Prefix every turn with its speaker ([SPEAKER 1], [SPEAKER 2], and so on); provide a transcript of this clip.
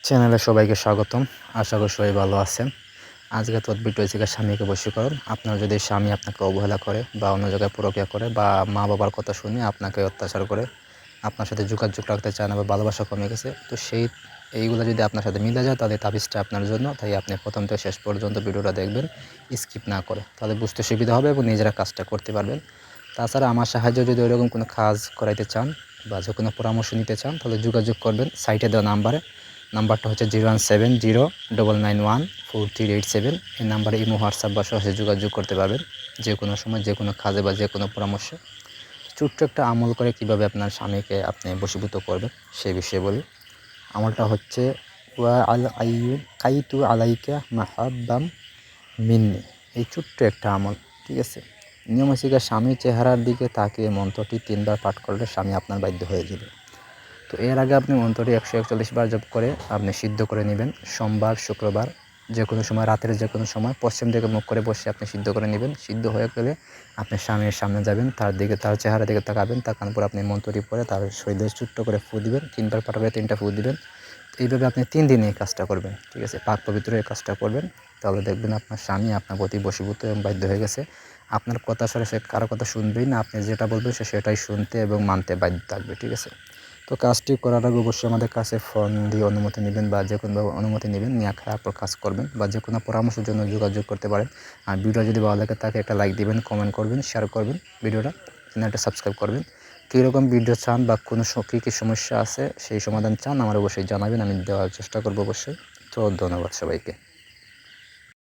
[SPEAKER 1] চ্যানেলে সবাইকে স্বাগতম। আশা করি সবাই ভালো আছেন। আজকে তদবিরটা হচ্ছে স্বামীকে বশীকরণ। আপনার যদি স্বামী আপনাকে অবহেলা করে বা অন্য জায়গায় পরকীয়া করে বা মা বাবার কথা শুনে আপনাকে অত্যাচার করে, আপনার সাথে যোগাযোগ রাখতে চায় না বা ভালোবাসা কমে গেছে, তো এইগুলো যদি আপনার সাথে মিলে যায় তাহলে তাবিজটা আপনার জন্য। তাই আপনি প্রথম থেকে শেষ পর্যন্ত ভিডিওটা দেখবেন, স্কিপ না করে, তাহলে বুঝতে সুবিধা হবে এবং নিজেরা কাজটা করতে পারবেন। তাছাড়া আমার সাহায্য যদি ওইরকম কোনো কাজ করাইতে চান বা যে কোনো পরামর্শ নিতে চান তাহলে যোগাযোগ করবেন সাইটে দেওয়া নাম্বারটা হচ্ছে 017099143887। এই নাম্বারে ইমো, হোয়াটসঅ্যাপ বা সরাসরি যোগাযোগ করতে পারবেন যে কোনো সময়, যে কোনো কাজে বা যে কোনো পরামর্শে। ছোট্ট একটা আমল করে কীভাবে আপনার স্বামীকে আপনি বশীভূত করবেন সেই বিষয়ে বলি। আমলটা হচ্ছে ওয়া আল আইয়ু কাইতু আলাইকা মাহাব্বাম মিন্নি। এই ছোট্ট একটা আমল, ঠিক আছে। নিয়ম হচ্ছে স্বামীর চেহারার দিকে তাকিয়ে মন্ত্রটি 3 বার পাঠ করলে স্বামী আপনার বাধ্য হয়ে যাবে। তো এর আগে আপনি মন্ত্রটি 141 বার জপ করে আপনি সিদ্ধ করে নেবেন। সোমবার, শুক্রবার যে কোনো সময়, রাতের যে কোনো সময় পশ্চিম দিকে মুখ করে বসে আপনি সিদ্ধ করে নেবেন। সিদ্ধ হয়ে গেলে আপনি স্বামীর সামনে যাবেন, তার চেহারা দিকে তাকাবেন, তাকানোর পর আপনি মন্ত্রটি পড়ে তার শরীরে ছোট্ট করে ফু দিবেন। 3 বার পাঠ করে 3টা ফু দিবেন। এইভাবে আপনি 3 দিনে এই কাজটা করবেন, ঠিক আছে। পাক পবিত্র এই কাজটা করবেন, তাহলে দেখবেন আপনার স্বামী আপনার প্রতি বশীভূত এবং বাধ্য হয়ে গেছে। আপনার কথা ছাড়া সে কারো কথা শুনবেই না। আপনি যেটা বলবেন সে সেটাই শুনতে এবং মানতে বাধ্য থাকবে, ঠিক আছে। তো কাজটি করার আগে অবশ্যই আমাদের কাছে ফোন দিয়ে অনুমতি নেবেন বা যে কোনোভাবে অনুমতি নেবেন, নিয়ে তারপর কাজ করবেন বা যে কোনো পরামর্শের জন্য যোগাযোগ করতে পারেন। আর ভিডিও যদি ভালো লাগে তাকে একটা লাইক দিবেন, কমেন্ট করবেন, শেয়ার করবেন ভিডিওটা, চ্যানেলটা সাবস্ক্রাইব করবেন। কীরকম ভিডিও চান বা কোনো কী কী সমস্যা আছে সেই সমাধান চান আমার অবশ্যই জানাবেন, আমি দেওয়ার চেষ্টা করবো অবশ্যই। তো ধন্যবাদ সবাইকে।